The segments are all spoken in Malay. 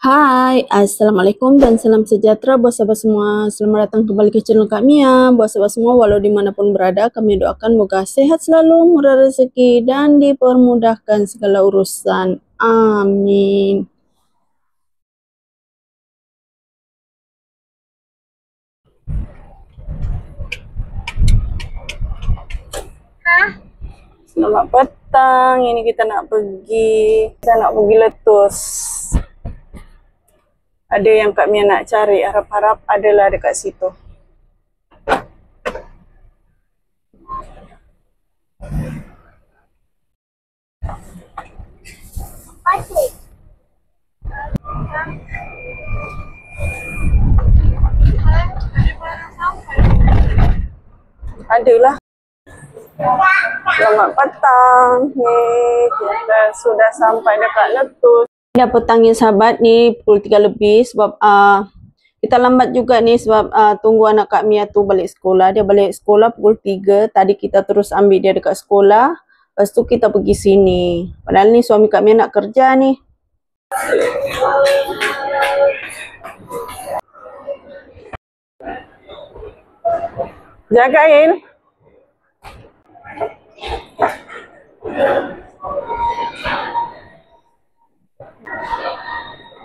Hai, Assalamualaikum dan salam sejahtera buat sahabat semua. Selamat datang kembali ke channel kami ya. Buat sahabat semua, walau dimanapun berada, kami doakan moga sehat selalu, murah rezeki, dan dipermudahkan segala urusan. Amin. Selamat petang, ini kita nak pergi letus. Ada yang Kak Mia nak cari, harap-harap adalah dekat situ. Adalah. Selamat petang. Nih, kita sudah sampai dekat letus. Dah petangnya sahabat ni pukul 3 lebih sebab kita lambat juga ni sebab tunggu anak Kak Mia tu balik sekolah. Dia balik sekolah pukul 3. Tadi kita terus ambil dia dekat sekolah. Lepas tu kita pergi sini. Padahal ni suami Kak Mia nak kerja ni. Jagain.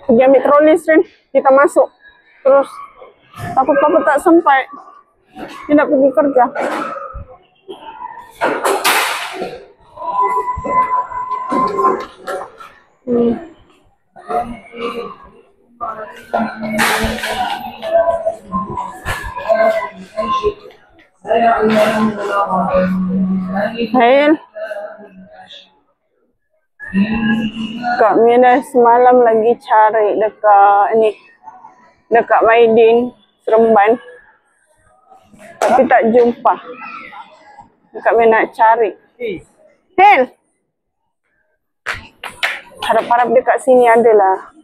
Pergi ambil troli, Srin. Kita masuk. Terus takut papa tak sampai. Dia nak pergi kerja. Hail. Kak Mia dah semalam lagi cari dekat Maidin, Seremban. Tapi tak jumpa. Kak Mia nak cari. Hail. Harap-harap dekat sini adalah.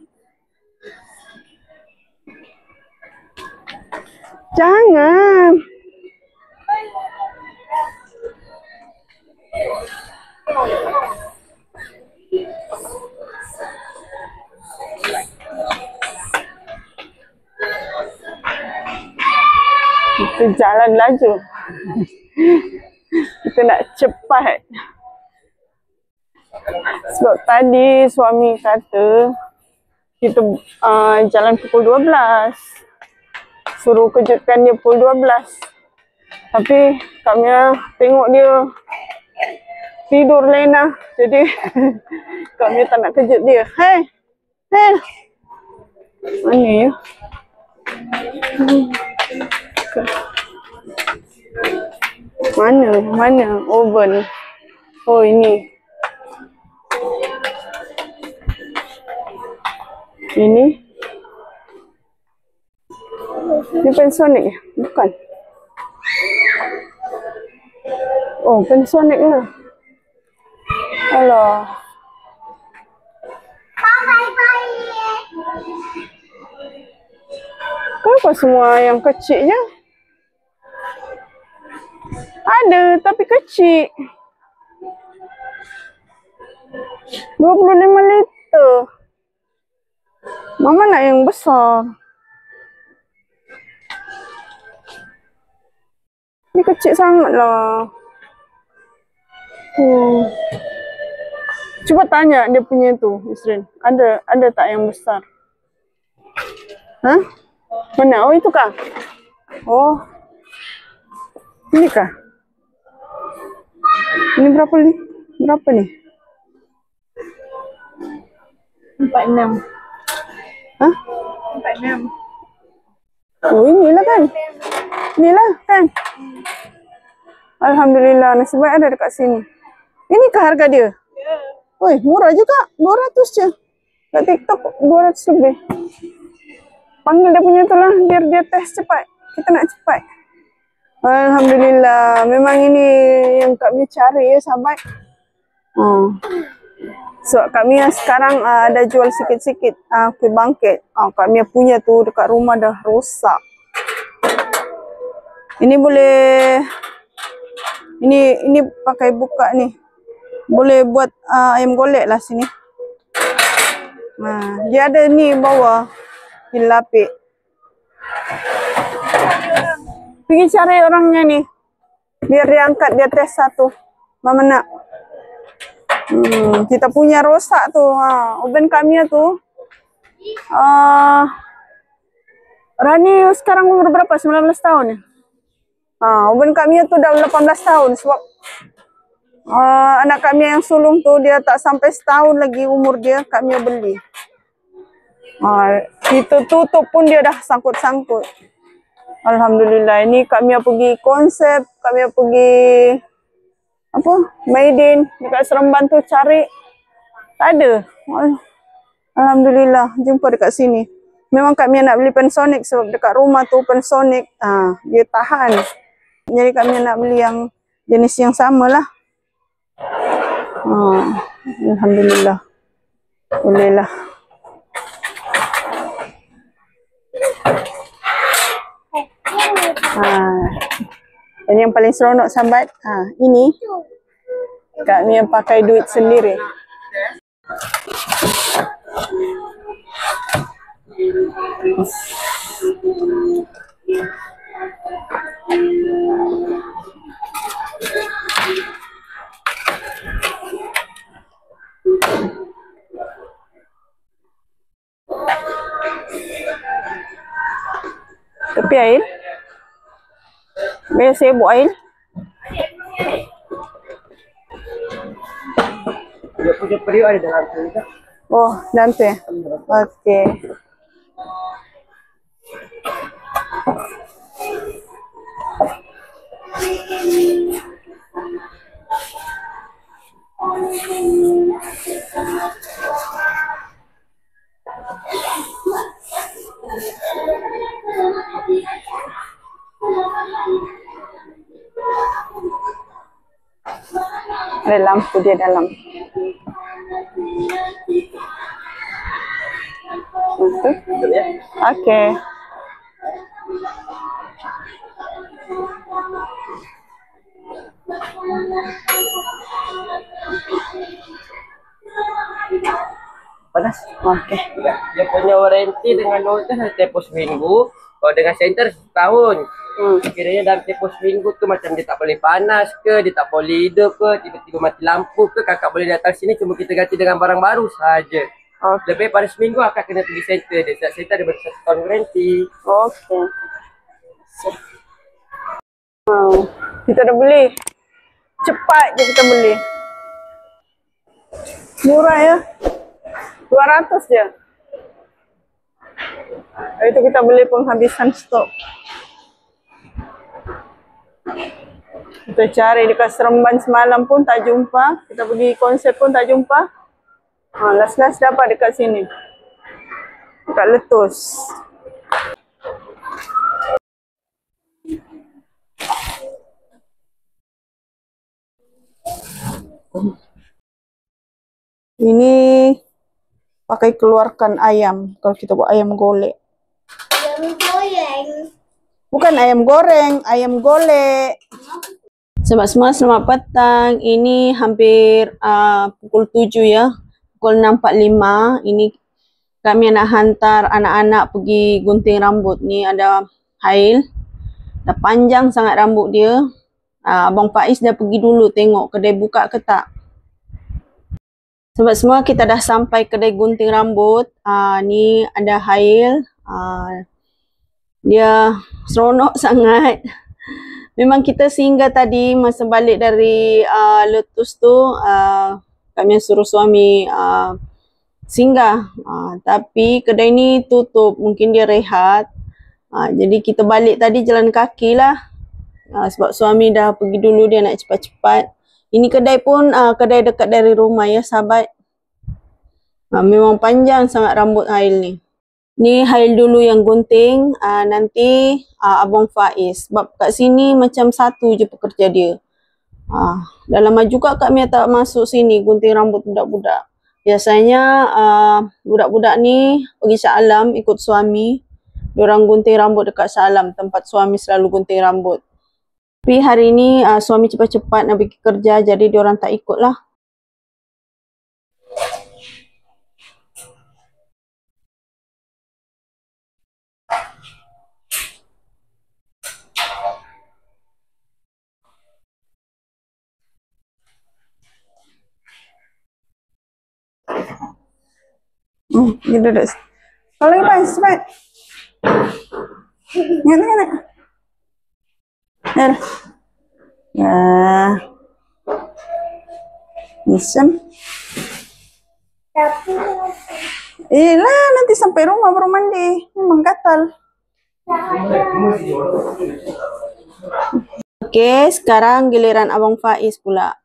Jangan. Kita jalan laju. Kita nak cepat. Sebab tadi suami kata kita jalan pukul 12. Suruh kejutkan dia pukul 12. Tapi Kak Mia tengok dia tidur lena. Jadi Kak Mia tak nak kejut dia. Hey. Mana ya? Mana oven? Oh, ini. Ini Panasonic ya? Bukan. Oh, Panasonic lah. Alah. Kenapa semua yang kecilnya? Ada, tapi kecil. 25 liter. Mama nak yang besar. Ini kecil sangat lah. Cuba tanya dia punya tu, Isrin. Ada tak yang besar? Hah? Mana? Oh, itu kah? Oh. Ini kah? Ini berapa ni? 46. Hah? 46. Oh, inilah kan? Inilah kan? Alhamdulillah, nasib baik ada dekat sini. Ini kah harga dia? Ya. Woi, murah juga. 200 je. Kat TikTok 200 lebih. Panggil dia punya tu lah, biar dia test cepat. Kita nak cepat. Alhamdulillah. Memang ini yang Kak Mia cari ya, sahabat. So, Kak Mia sekarang ada jual sikit-sikit kuih bangkit. Kak Mia punya tu dekat rumah dah rosak. Ini boleh, ini pakai buka ni. Boleh buat ayam golek lah sini. Dia ada ni bawah. Dilapik. Pergi cari orangnya nih. Biar dia angkat, dia tes satu. Mama nak. Kita punya rosak tuh. Uben kami tuh. Rani sekarang umur berapa? 19 tahun ya? Uben kami tuh udah 18 tahun. Sebab anak kami yang sulung tuh dia tak sampai setahun lagi umur dia, kami beli. Itu tutup pun dia dah sangkut-sangkut. Alhamdulillah. Ini kami pergi konsep, kami pergi Maiden dekat Seremban tu cari, tak ada. Alhamdulillah jumpa dekat sini. Memang kami nak beli Panasonic sebab dekat rumah tu Panasonic dia tahan. Jadi kami nak beli yang jenis yang sama lah. Alhamdulillah. Bolehlah. Ini yang paling seronok sahabat. Ini kami yang pakai duit sendiri. Tepi air. Biar saya buat air. Dia punya periuk ada dalam tu. Oh, dalam tu ya? Okey. Ada lampu dia dalam. Okey. Panas. Okey. Dia punya warranty dengan notice ada tempoh seminggu. Kalau dengan center setahun. Kiranya dalam tempoh seminggu tu macam dia tak boleh panas ke, dia tak boleh hidup ke, tiba-tiba mati lampu ke, kakak boleh datang sini cuma kita ganti dengan barang baru sahaja. Lebih pada seminggu akak kena pergi center dia. Sebab center ada bersatu tahun warranty. Okey. Kita dah beli. Cepat je kita beli. Murah ya. 200 je. Itu kita beli penghabisan stok. Kita cari dekat Seremban semalam pun tak jumpa. Kita pergi konsep pun tak jumpa. Last dapat dekat sini. Dekat Letus. Ini pakai keluarkan ayam. Kalau kita buat ayam golek. Ayam goreng. Bukan ayam goreng, ayam golek. Sahabat semua, selamat petang. Ini hampir pukul 7 ya. Pukul 6.45. Ini kami nak hantar anak-anak pergi gunting rambut. Ni ada Hail. Dah panjang sangat rambut dia. Abang Faiz dah pergi dulu tengok kedai buka ke tak. Sahabat semua, kita dah sampai kedai gunting rambut. Ni ada Hail. Dia seronok sangat. Memang kita singgah tadi masa balik dari Letus tu, kami suruh suami singgah. Tapi kedai ni tutup, mungkin dia rehat. Jadi kita balik tadi jalan kaki lah. Sebab suami dah pergi dulu, dia nak cepat-cepat. Ini kedai pun kedai dekat dari rumah ya sahabat. Memang panjang sangat rambut Hail ni. Ni Hail dulu yang gunting, nanti Abang Faiz. Sebab kat sini macam satu je pekerja dia. Dah lama juga Kak Mia tak masuk sini gunting rambut budak-budak. Biasanya budak-budak ni pergi Shah Alam ikut suami. Diorang gunting rambut dekat Shah Alam, tempat suami selalu gunting rambut. Tapi hari ni suami cepat-cepat nak pergi kerja, jadi diorang tak ikut lah. Duduk. Kalau lagi pas, cepat. Ingat. Ya. Nisam. Tapi Lah, nanti sampai rumah baru mandi. Memang gatal. Oke, sekarang giliran Abang Faiz pula.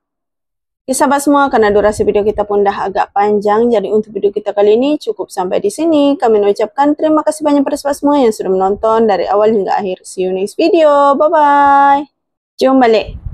Oke, sahabat semua, karena durasi video kita pun dah agak panjang, jadi untuk video kita kali ini cukup sampai di sini. Kami mengucapkan terima kasih banyak pada sahabat semua yang sudah menonton dari awal hingga akhir. See you next video. Bye-bye. Jom balik.